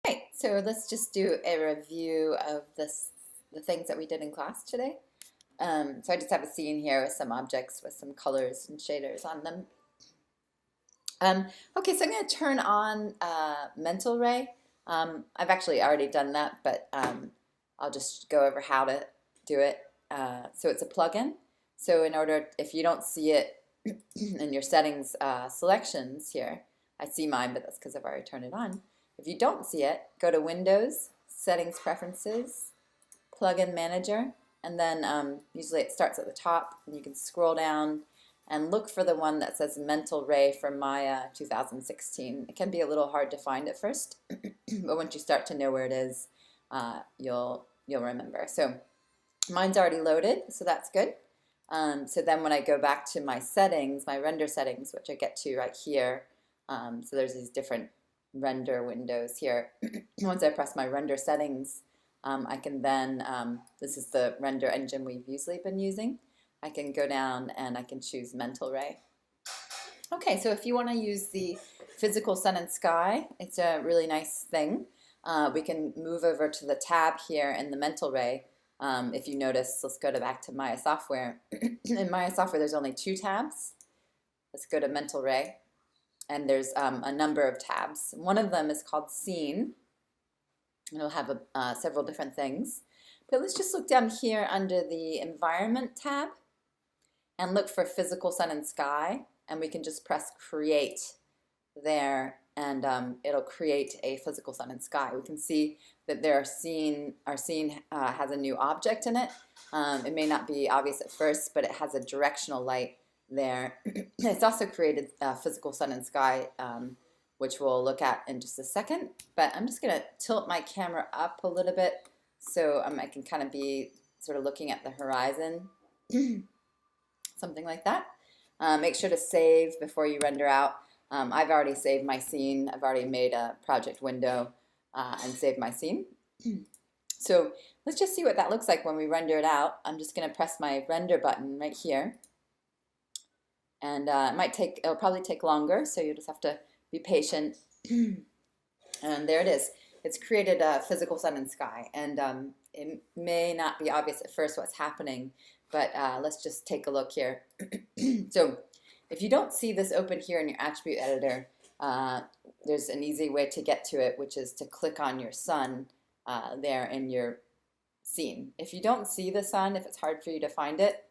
Right, so let's just do a review of the things that we did in class today. So I just have a scene here with some objects with some colors and shaders on them. Okay, so I'm going to turn on Mental Ray. I've actually already done that, but I'll just go over how to do it. So it's a plugin. So if you don't see it in your settings selections here, I see mine, but that's because I've already turned it on. If you don't see it, go to Windows, Settings Preferences, Plugin Manager, and then usually it starts at the top, and you can scroll down and look for the one that says Mental Ray for Maya 2016. It can be a little hard to find at first, but once you start to know where it is, you'll remember. So mine's already loaded, so that's good. So then when I go back to my settings, my render settings, which I get to right here, so there's these different render windows here. Once I press my render settings, I can then, this is the render engine we've usually been using. I can go down and I can choose Mental Ray. Okay, so if you want to use the physical sun and sky, it's a really nice thing. We can move over to the tab here in the Mental Ray. If you notice, let's go back to Maya Software. In Maya Software, there's only 2 tabs. Let's go to Mental Ray. And there's a number of tabs. One of them is called Scene. It'll have several different things. But let's just look down here under the Environment tab and look for Physical Sun and Sky. And we can just press Create there, and it'll create a physical sun and sky. We can see that our scene has a new object in it. It may not be obvious at first, but it has a directional light there. It's also created physical sun and sky, which we'll look at in just a second. But I'm just going to tilt my camera up a little bit so I can kind of be sort of looking at the horizon, something like that. Make sure to save before you render out. I've already saved my scene. I've already made a project window and saved my scene. So let's just see what that looks like when we render it out. I'm just going to press my render button right here. And it'll probably take longer, so you'll just have to be patient. And there it is. It's created a physical sun and sky. And it may not be obvious at first what's happening, but let's just take a look here. So if you don't see this open here in your attribute editor, there's an easy way to get to it, which is to click on your sun there in your scene. If you don't see the sun, if it's hard for you to find it,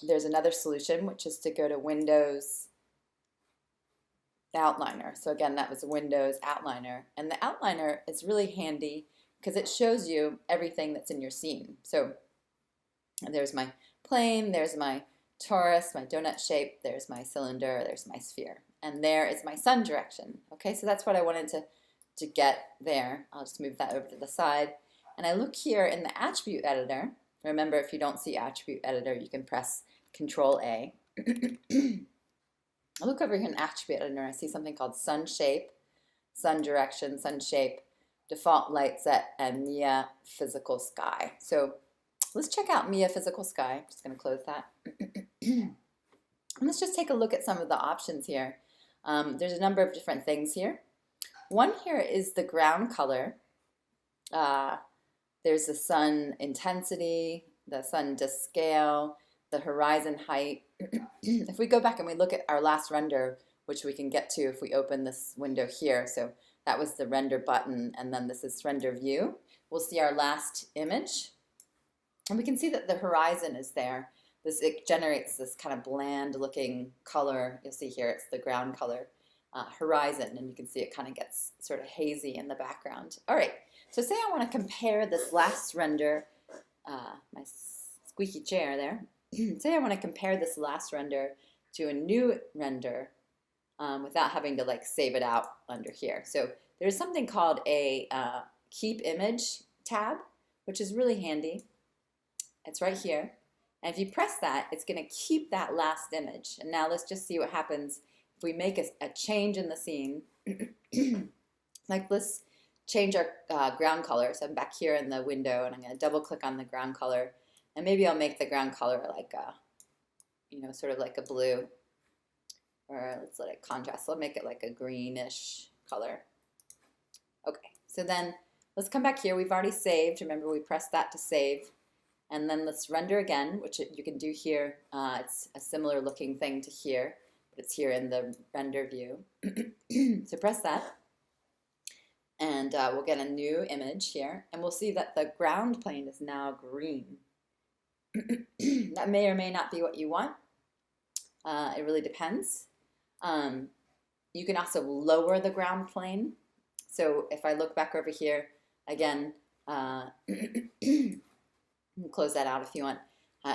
there's another solution, which is to go to Windows Outliner. So again, that was Windows Outliner. And the Outliner is really handy because it shows you everything that's in your scene. So there's my plane, there's my torus, my donut shape, there's my cylinder, there's my sphere. And there is my sun direction. Okay, so that's what I wanted to get there. I'll just move that over to the side. And I look here in the attribute editor. Remember, if you don't see attribute editor, you can press Control A. I look over here in attribute editor, I see something called sun shape, sun direction, sun shape, default light set, and Mia physical sky. So let's check out Mia physical sky. I'm just going to close that. And let's just take a look at some of the options here. There's a number of different things here. One here is the ground color. There's the sun intensity, the sun disk scale, the horizon height. If we go back and we look at our last render, which we can get to if we open this window here, so that was the render button, and then this is render view. We'll see our last image, and we can see that the horizon is there. It generates this kind of bland looking color. You'll see here it's the ground color horizon, and you can see it kind of gets sort of hazy in the background. All right, so say I want to compare this last render, my squeaky chair there. Say I want to compare this last render to a new render without having to like save it out under here. So there's something called a keep image tab, which is really handy. It's right here. And if you press that, it's going to keep that last image. And now let's just see what happens if we make a change in the scene. Like let's change our ground color. So I'm back here in the window, and I'm going to double click on the ground color. And maybe I'll make the ground color like a, sort of like a blue. Or let's let it contrast. So I'll make it like a greenish color. Okay, So then let's come back here. We've already saved. Remember, we pressed that to save. And then let's render again, which you can do here. It's a similar looking thing to here, but it's here in the render view. So press that, and we'll get a new image here, and we'll see that the ground plane is now green. That may or may not be what you want. It really depends. You can also lower the ground plane. So if I look back over here, again, close that out if you want.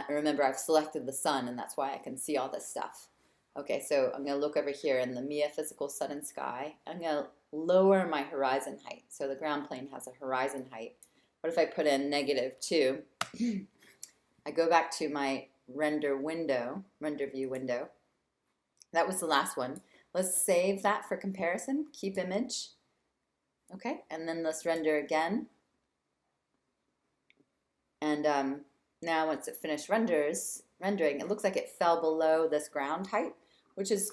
Remember, I've selected the sun, and that's why I can see all this stuff. Okay, so I'm going to look over here in the Mia Physical Sun and Sky. I'm going to lower my horizon height. So the ground plane has a horizon height. What if I put in -2? I go back to my render view window. That was the last one. Let's save that for comparison. Keep image. Okay, and then let's render again. And now once it finished rendering, it looks like it fell below this ground height, which is,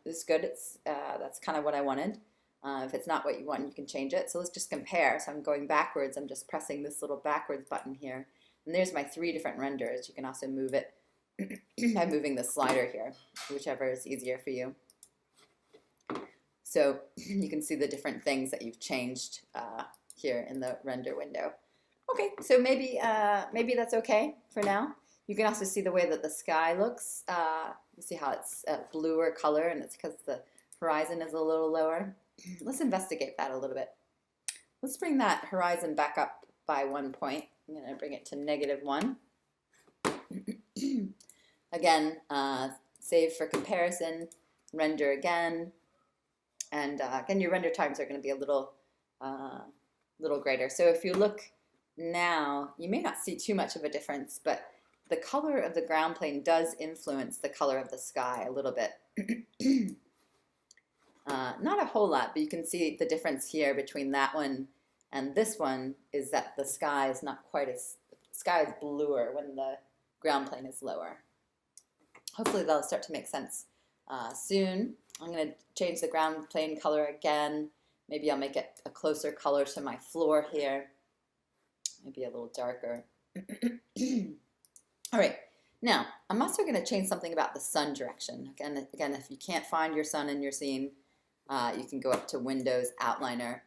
is good. It's that's kind of what I wanted. If it's not what you want, you can change it. So let's just compare. So I'm going backwards. I'm just pressing this little backwards button here. And there's my 3 different renders. You can also move it by moving the slider here, whichever is easier for you. So you can see the different things that you've changed here in the render window. Okay, so maybe that's okay for now. You can also see the way that the sky looks. You see how it's a bluer color, and it's because the horizon is a little lower. Let's investigate that a little bit. Let's bring that horizon back up by 1 point. I'm going to bring it to -1. Again, save for comparison, render again, and again, your render times are going to be a little greater. So if you look now, you may not see too much of a difference, but the color of the ground plane does influence the color of the sky a little bit. Not a whole lot, but you can see the difference here between that one and this one is that the sky is not quite as, the sky is bluer when the ground plane is lower. Hopefully that'll start to make sense soon. I'm going to change the ground plane color again. Maybe I'll make it a closer color to my floor here. Maybe a little darker. All right, now I'm also going to change something about the sun direction. Again, if you can't find your sun in your scene, you can go up to Windows Outliner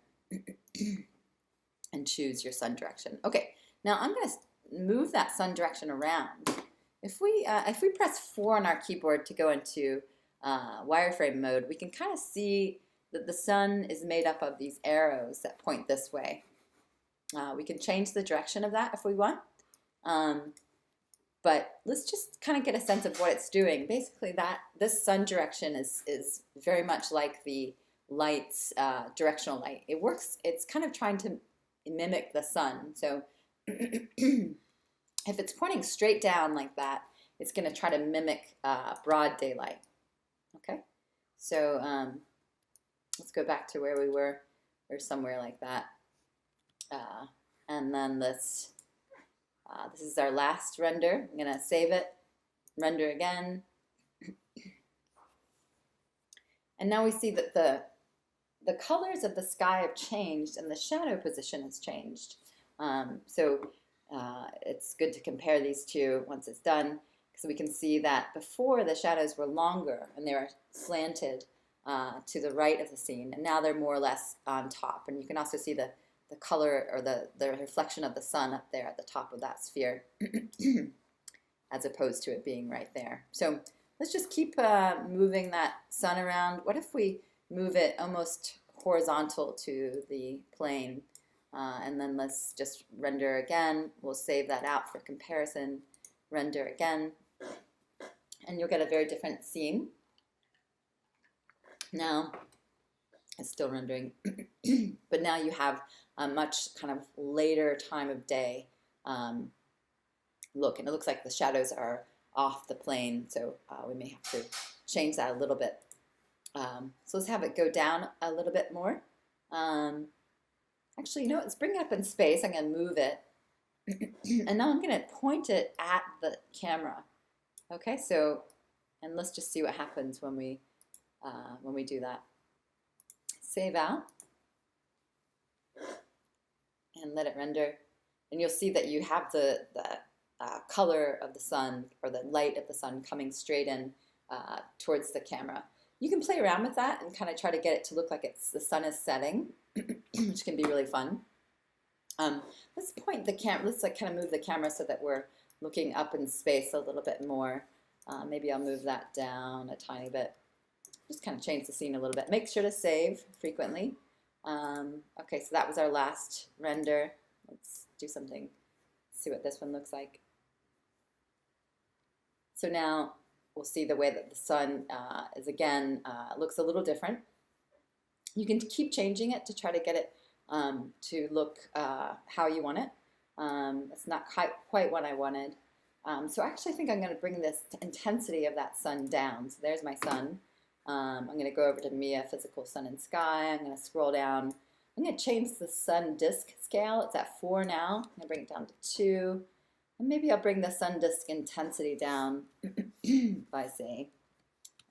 and choose your sun direction. Okay, now I'm going to move that sun direction around. If we press 4 on our keyboard to go into wireframe mode, we can kind of see that the sun is made up of these arrows that point this way. We can change the direction of that if we want. But let's just kind of get a sense of what it's doing. Basically, this sun direction is very much like the light's directional light. It works. It's kind of trying to mimic the sun. So if it's pointing straight down like that, it's going to try to mimic broad daylight. Okay. So let's go back to where we were, or somewhere like that. And then this is our last render. I'm going to save it, render again. And now we see that the colors of the sky have changed and the shadow position has changed. So it's good to compare these two once it's done, because we can see that before the shadows were longer and they were slanted to the right of the scene, and now they're more or less on top. And you can also see the color or the reflection of the sun up there at the top of that sphere as opposed to it being right there. So let's just keep moving that sun around. What if we move it almost horizontal to the plane? And then let's just render again. We'll save that out for comparison. Render again. And you'll get a very different scene. Now, it's still rendering, but now you have a much kind of later time of day look, and it looks like the shadows are off the plane, so we may have to change that a little bit. So let's have it go down a little bit more. Actually, you know what, let's bring it up in space. I'm going to move it, and now I'm going to point it at the camera. Okay, so, and let's just see what happens when we do that. Save out. and let it render. And you'll see that you have the color of the sun, or the light of the sun, coming straight in towards the camera. You can play around with that and kind of try to get it to look like the sun is setting, which can be really fun. Let's point the camera. Let's like kind of move the camera so that we're looking up in space a little bit more. Maybe I'll move that down a tiny bit. Just kind of change the scene a little bit. Make sure to save frequently. Okay, so that was our last render. Let's do something. See what this one looks like. So now we'll see the way that the sun is again, looks a little different. You can keep changing it to try to get it to look how you want it. It's not quite what I wanted. So actually I think I'm going to bring this intensity of that sun down. So there's my sun. I'm going to go over to Mia Physical Sun and Sky. I'm going to scroll down. I'm going to change the sun disk scale. It's at 4 now. I'm going to bring it down to 2. And maybe I'll bring the sun disk intensity down by, say,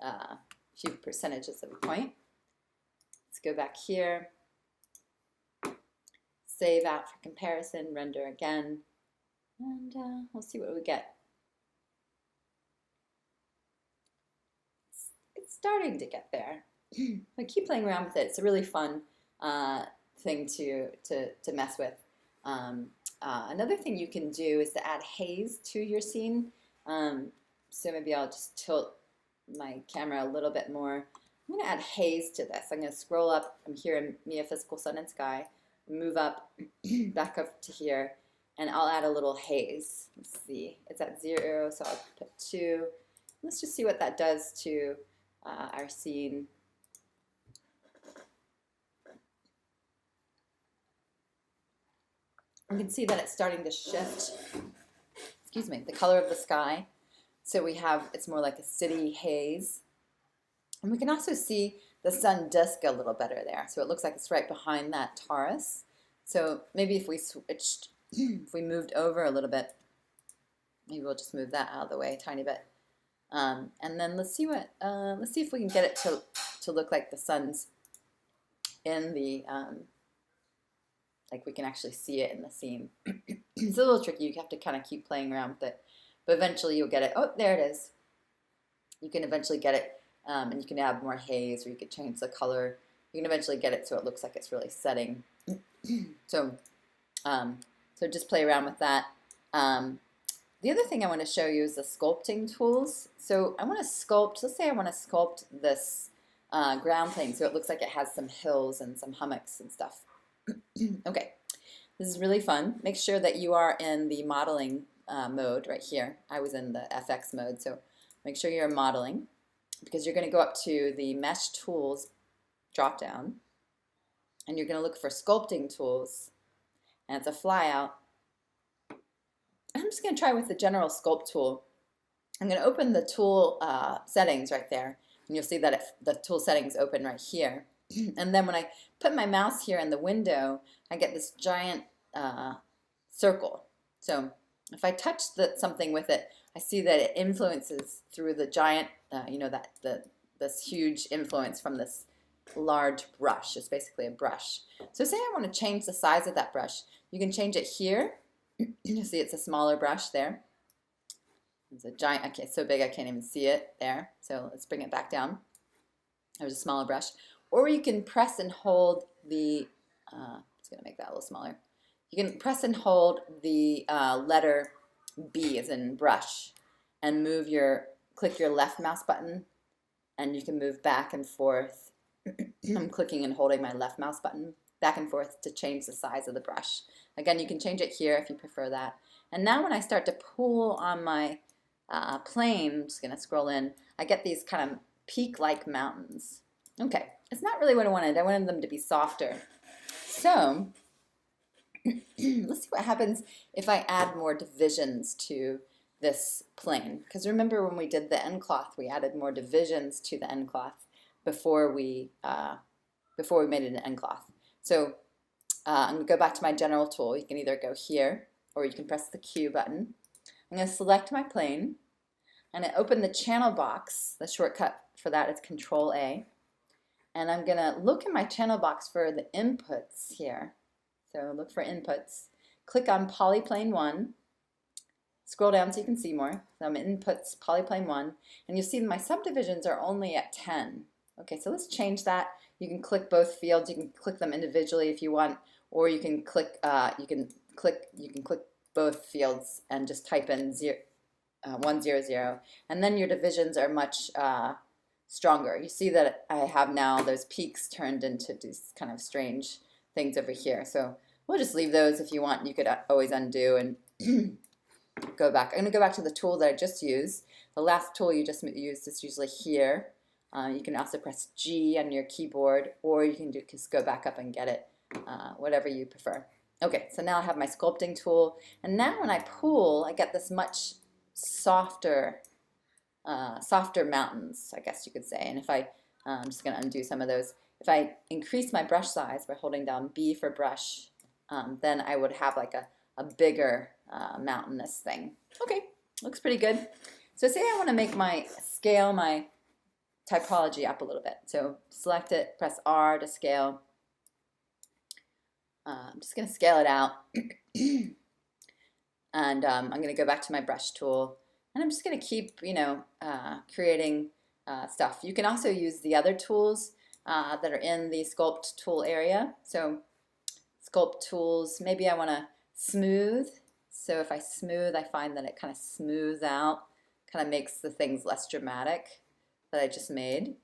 a few percentages of a point. Let's go back here. Save out for comparison, render again, and we'll see what we get. It's starting to get there. I keep playing around with it. It's a really fun thing to mess with. Another thing you can do is to add haze to your scene. So maybe I'll just tilt my camera a little bit more. I'm going to add haze to this. I'm going to scroll up. I'm here in Mia Physical Sun and Sky. Move up, back up to here, and I'll add a little haze. Let's see. It's at 0, so I'll put 2. Let's just see what that does to our scene. You can see that it's starting to shift, excuse me, the color of the sky. So we have, it's more like a city haze. And we can also see the sun disk a little better there. So it looks like it's right behind that Taurus. So maybe if we switched, if we moved over a little bit, maybe we'll just move that out of the way a tiny bit. And then let's see if we can get it to look like the sun's in the, like we can actually see it in the scene. It's a little tricky. You have to kind of keep playing around with it. But eventually you'll get it. Oh, there it is. You can eventually get it. And you can add more haze, or you could change the color. You can eventually get it so it looks like it's really setting. So just play around with that. The other thing I want to show you is the sculpting tools. So I want to sculpt, let's say I want to sculpt this ground plane so it looks like it has some hills and some hummocks and stuff. Okay, this is really fun. Make sure that you are in the modeling mode right here. I was in the FX mode, so make sure you're modeling, because you're going to go up to the Mesh Tools drop down, and you're going to look for Sculpting Tools, and it's a flyout. I'm just going to try with the General Sculpt tool. I'm going to open the tool settings right there, and you'll see that the tool settings open right here. And then when I put my mouse here in the window, I get this giant circle. So if I touch something with it, I see that it influences through the giant, you know, this huge influence from this large brush. It's basically a brush. So say I want to change the size of that brush. You can change it here. You see it's a smaller brush there. It's a giant, okay, it's so big I can't even see it there. So let's bring it back down. There's a smaller brush. Or you can press and hold the, just going to make that a little smaller. You can press and hold the letter B as in brush, and click your left mouse button, and you can move back and forth. I'm clicking and holding my left mouse button back and forth to change the size of the brush. Again, you can change it here if you prefer that. And now when I start to pull on my plane, I'm just going to scroll in, I get these kind of peak-like mountains. Okay, it's not really what I wanted. I wanted them to be softer. So let's see what happens if I add more divisions to this plane. Because remember when we did the end cloth, we added more divisions to the end cloth before we made it an end cloth. So I'm going to go back to my general tool. You can either go here or you can press the Q button. I'm going to select my plane and I open the channel box. The shortcut for that is Control A. And I'm going to look in my channel box for the inputs here. So look for inputs. Click on polyplane 1. Scroll down so you can see more. So I'm in inputs, polyplane 1, and you'll see my subdivisions are only at 10. Okay, so let's change that. You can click both fields. You can click them individually if you want, or you can click both fields and just type in 100, and then your divisions are much stronger. You see that I have now those peaks turned into these kind of strange things over here. So we'll just leave those. If you want, you could always undo and go back. I'm going to go back to the tool that I just used. The last tool you just used is usually here. You can also press G on your keyboard, or you can just go back up and get it, whatever you prefer. Okay, so now I have my sculpting tool, and now when I pull, I get this much softer mountains, I guess you could say. And if I'm just going to undo some of those. If I increase my brush size by holding down B for brush, then I would have like a bigger mountainous thing. Okay, looks pretty good. So say I want to scale my typology up a little bit. So select it, press R to scale. I'm just going to scale it out. And I'm going to go back to my brush tool. And I'm just going to keep, creating stuff. You can also use the other tools that are in the sculpt tool area. So sculpt tools, maybe I want to smooth. So if I smooth, I find that it kind of smooths out, kind of makes the things less dramatic that I just made.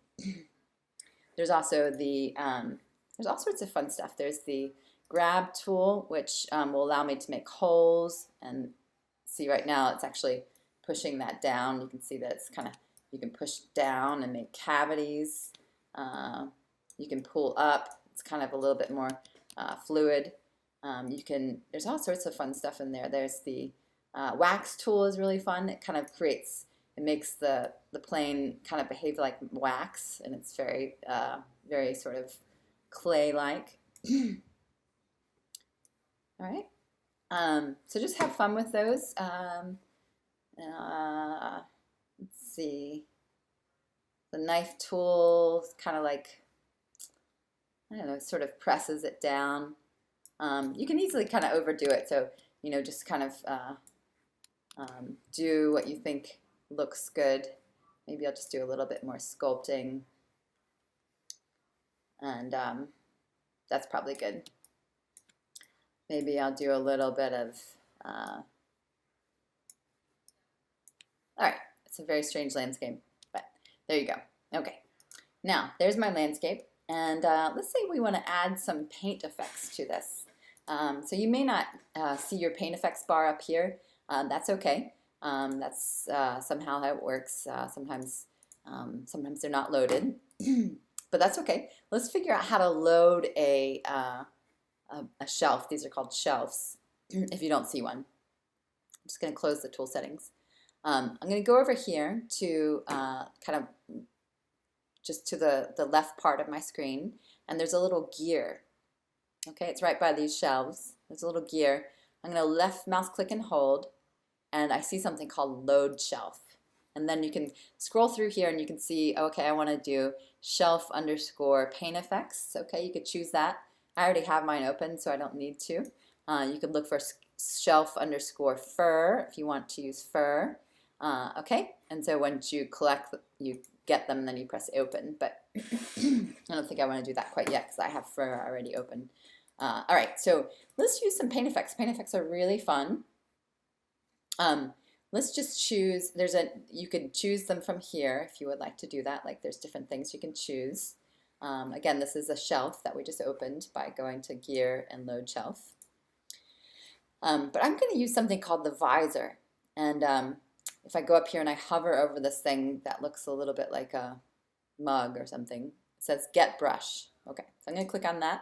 There's also there's all sorts of fun stuff. There's the grab tool, which will allow me to make holes, and see right now it's actually pushing that down. You can see that it's kind of, you can push down and make cavities. You can pull up. It's kind of a little bit more fluid. There's all sorts of fun stuff in there. There's the wax tool is really fun. It kind of makes the plane kind of behave like wax, and it's very, very sort of clay-like. All right. So just have fun with those. Let's see. The knife tool is kind of like, I don't know, it sort of presses it down. You can easily kind of overdo it, so just kind of do what you think looks good. Maybe I'll just do a little bit more sculpting, and that's probably good. Maybe I'll do a little bit of all right, it's a very strange landscape, but there you go. Okay, now there's my landscape, and let's say we want to add some paint effects to this. So you may not see your paint effects bar up here. That's okay. That's somehow how it works. Sometimes they're not loaded, but that's okay. Let's figure out how to load a shelf. These are called shelves if you don't see one. I'm just going to close the tool settings. I'm going to go over here to kind of just to the left part of my screen, and there's a little gear. Okay, it's right by these shelves. There's a little gear. I'm going to left mouse click and hold, and I see something called load shelf. And then you can scroll through here and you can see, okay, I want to do shelf underscore paint effects. Okay, you could choose that. I already have mine open, so I don't need to. You could look for shelf underscore fur if you want to use fur. Okay, and so once you get them, then you press open. But I don't think I want to do that quite yet because I have fur already open. All right, so let's use some paint effects. Paint effects are really fun. Let's just choose. You can choose them from here if you would like to do that. Like there's different things you can choose. Again, this is a shelf that we just opened by going to gear and load shelf. But I'm going to use something called the visor. And if I go up here and I hover over this thing that looks a little bit like a mug or something, it says get brush. Okay, so I'm going to click on that.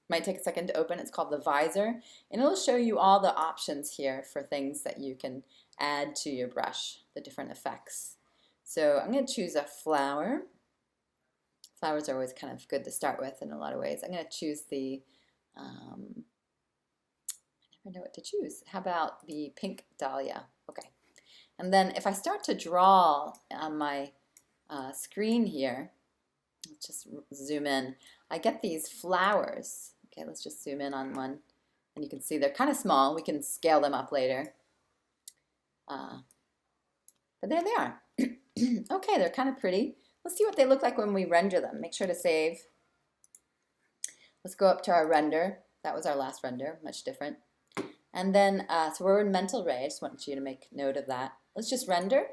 Might take a second to open. It's called the visor, and it'll show you all the options here for things that you can add to your brush, the different effects. So I'm going to choose a flower. Flowers are always kind of good to start with in a lot of ways. I'm going to choose the, I never know what to choose. How about the pink dahlia? Okay. And then if I start to draw on my screen here, let's just zoom in, I get these flowers. Okay, let's just zoom in on one. And you can see they're kind of small. We can scale them up later. But there they are. Okay, they're kind of pretty. Let's see what they look like when we render them. Make sure to save. Let's go up to our render. That was our last render, much different. And then, so we're in Mental Ray. I just want you to make note of that. Let's just render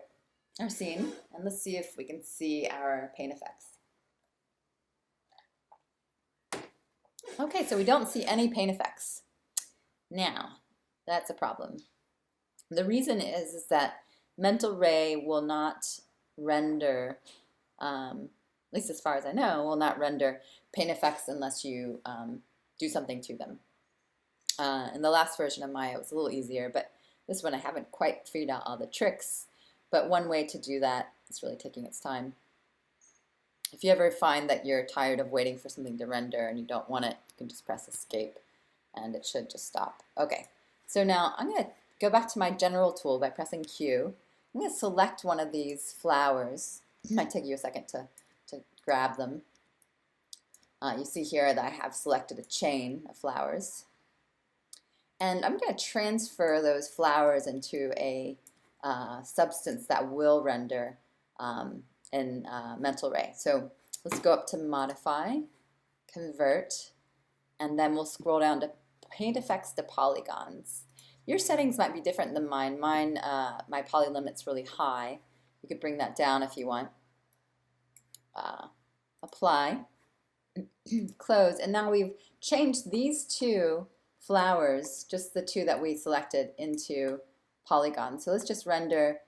our scene, and let's see if we can see our paint effects. Okay, so we don't see any paint effects. Now, that's a problem. The reason is that Mental Ray will not render, at least as far as I know, will not render paint effects unless you do something to them. In the last version of Maya, it was a little easier, but this one I haven't quite figured out all the tricks. But one way to do that is really taking its time. If you ever find that you're tired of waiting for something to render and you don't want it, you can just press escape and it should just stop. Okay, so now I'm going to go back to my general tool by pressing Q. I'm going to select one of these flowers. It might take you a second to grab them. You see here that I have selected a chain of flowers. And I'm going to transfer those flowers into a substance that will render in Mental Ray. So let's go up to Modify, Convert, and then we'll scroll down to Paint Effects to Polygons. Your settings might be different than mine. Mine, my poly limit's really high. You could bring that down if you want. Apply, close, and now we've changed these two flowers, just the two that we selected, into polygons. So let's just render,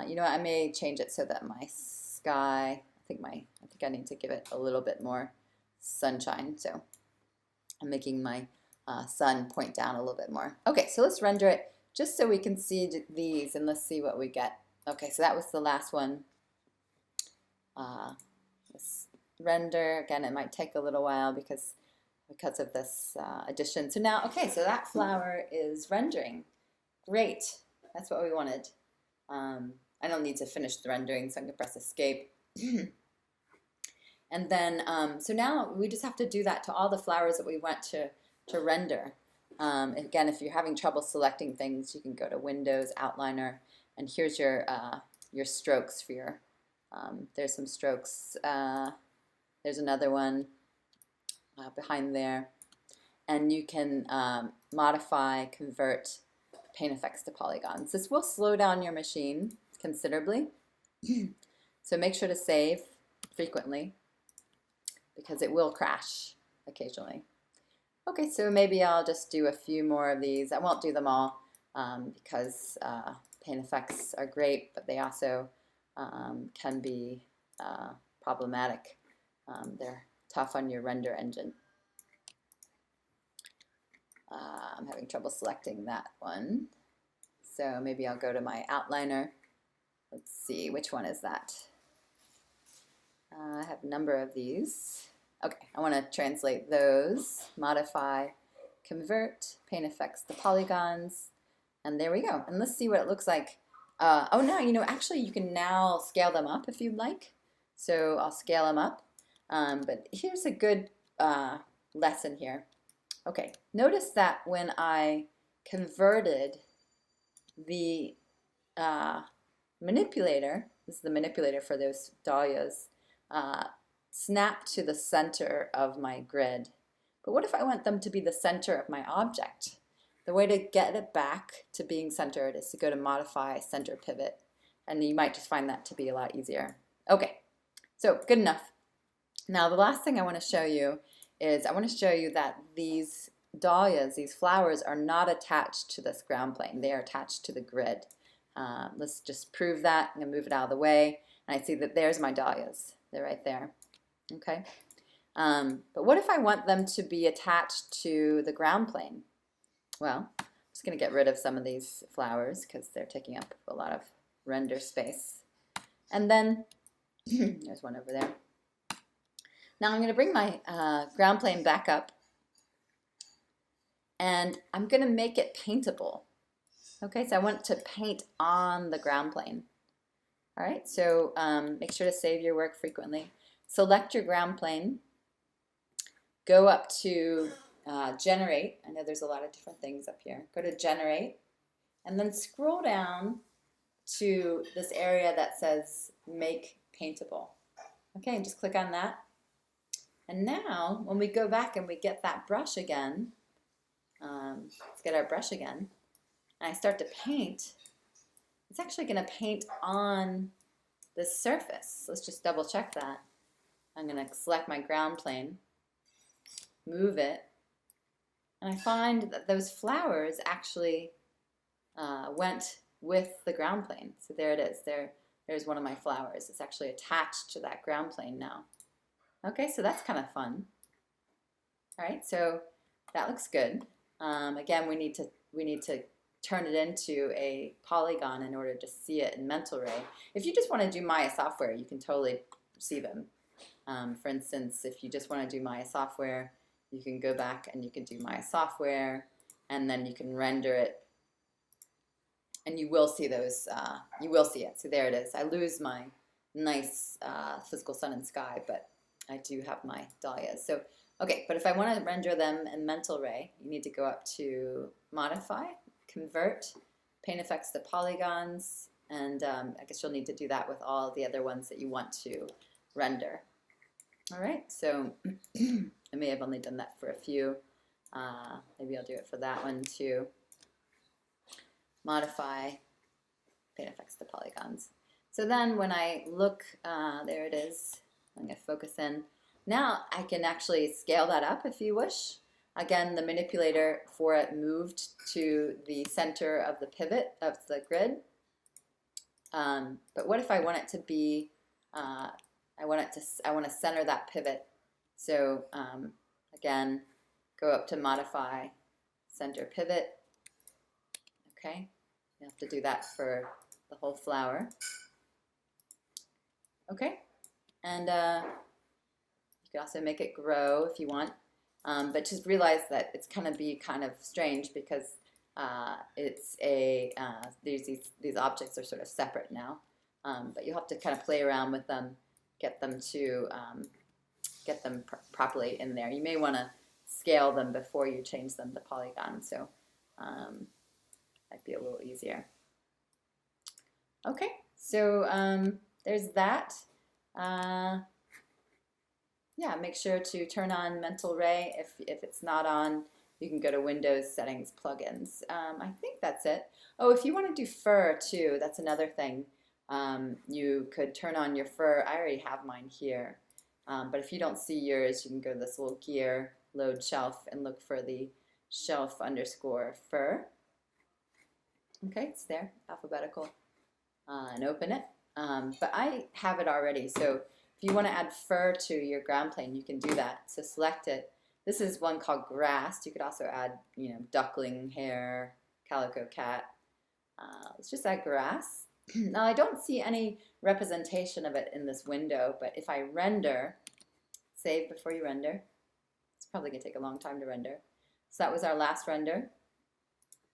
you know what, I may change it so that my sky, I think I need to give it a little bit more sunshine. So I'm making my sun point down a little bit more. Okay, so let's render it just so we can see these, and let's see what we get. Okay, so that was the last one. Let's render, again, it might take a little while because of this addition. So now, okay, so that flower is rendering. Great, that's what we wanted. I don't need to finish the rendering, so I'm gonna press escape. And then, so now we just have to do that to all the flowers that we want to render. Again, if you're having trouble selecting things, you can go to Windows, Outliner, and here's your strokes for your, there's some strokes, there's another one behind there, and you can modify, convert paint effects to polygons. This will slow down your machine considerably, so make sure to save frequently because it will crash occasionally. Okay, so maybe I'll just do a few more of these. I won't do them all because paint effects are great, but they also can be problematic. They're tough on your render engine. I'm having trouble selecting that one. So maybe I'll go to my outliner. Let's see, which one is that? I have a number of these. Okay, I want to translate those. Modify, convert, paint effects to polygons, and there we go. And let's see what it looks like. Oh, no, you know, actually you can now scale them up if you'd like. So I'll scale them up. But here's a good lesson here. Okay, notice that when I converted the manipulator, this is the manipulator for those dahlias, snap to the center of my grid. But what if I want them to be the center of my object? The way to get it back to being centered is to go to Modify, Center Pivot, and you might just find that to be a lot easier. Okay, so good enough. Now the last thing I want to show you is I want to show you that these dahlias, these flowers, are not attached to this ground plane. They are attached to the grid. Let's just prove that. I'm going to move it out of the way, and I see that there's my dahlias. They're right there. Okay. But what if I want them to be attached to the ground plane? Well, I'm just going to get rid of some of these flowers because they're taking up a lot of render space. And then, there's one over there. Now I'm going to bring my ground plane back up, and I'm going to make it paintable. Okay, so I want to paint on the ground plane. All right, so make sure to save your work frequently. Select your ground plane. Go up to generate. I know there's a lot of different things up here. Go to generate and then scroll down to this area that says make paintable. Okay, just click on that. And now when we go back and we get that brush again, let's get our brush again, and I start to paint, it's actually going to paint on this surface. Let's just double check that. I'm going to select my ground plane, move it, and I find that those flowers actually went with the ground plane. So there it is. There's one of my flowers. It's actually attached to that ground plane now. Okay, so that's kind of fun. All right, so that looks good. Again, we need to turn it into a polygon in order to see it in Mental Ray. If you just want to do Maya software, you can totally see them. For instance, if you just want to do Maya software, you can go back and you can do Maya software, and then you can render it, and you will see those. You will see it. So there it is. I lose my nice physical sun and sky, but I do have my dahlias. So okay, but if I want to render them in Mental Ray, you need to go up to Modify, Convert, Paint Effects to Polygons, and I guess you'll need to do that with all the other ones that you want to render. All right, so I may have only done that for a few. Maybe I'll do it for that one too. Modify, Paint Effects to Polygons. So then when I look, there it is. I'm going to focus in. Now I can actually scale that up if you wish. Again, the manipulator for it moved to the center of the pivot of the grid. But what if I want it to be, I want to center that pivot. So again, go up to Modify, Center Pivot. Okay, you have to do that for the whole flower. Okay, and you can also make it grow if you want, but just realize that it's going to be kind of strange because it's a these objects are sort of separate now, but you'll have to kind of play around with them, get them properly in there. You may want to scale them before you change them to polygon, so might be a little easier. Okay, so there's that. Yeah, make sure to turn on Mental Ray. If it's not on, you can go to Windows Settings, Plugins. I think that's it. Oh, if you want to do fur too, that's another thing. You could turn on your fur. I already have mine here. But if you don't see yours, you can go to this little gear, load shelf, and look for the shelf_fur. Okay, it's there, alphabetical, and open it. But I have it already, so if you want to add fur to your ground plane, you can do that. So select it. This is one called grass. You could also add, duckling hair, calico cat. Let's just add grass. Now I don't see any representation of it in this window, but if I render, save before you render. It's probably going to take a long time to render. So that was our last render.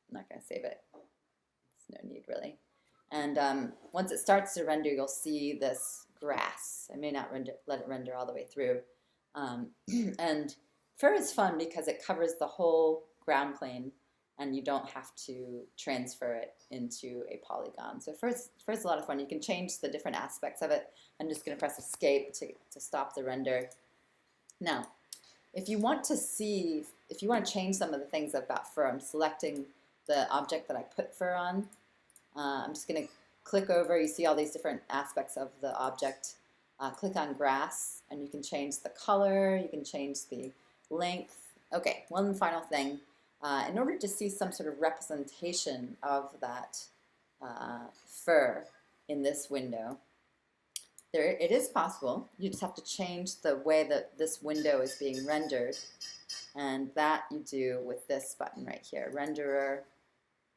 I'm not going to save it. There's no need really. And once it starts to render, you'll see this grass. I may not let it render all the way through. And fur is fun because it covers the whole ground plane, and you don't have to transfer it into a polygon. So fur is a lot of fun. You can change the different aspects of it. I'm just going to press Escape to stop the render. Now, if you want to change some of the things about fur, I'm selecting the object that I put fur on. I'm just going to click over. You see all these different aspects of the object. Click on grass, and you can change the color. You can change the length. Okay, one final thing. In order to see some sort of representation of that fur in this window, it is possible. You just have to change the way that this window is being rendered, and that you do with this button right here, Renderer,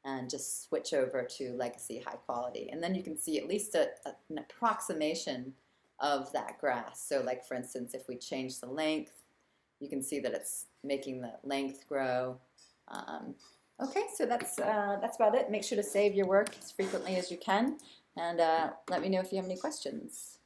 and just switch over to Legacy High Quality. And then you can see at least an approximation of that grass. So like for instance, if we change the length, you can see that it's making the length grow. Okay, so that's about it. Make sure to save your work as frequently as you can, and let me know if you have any questions.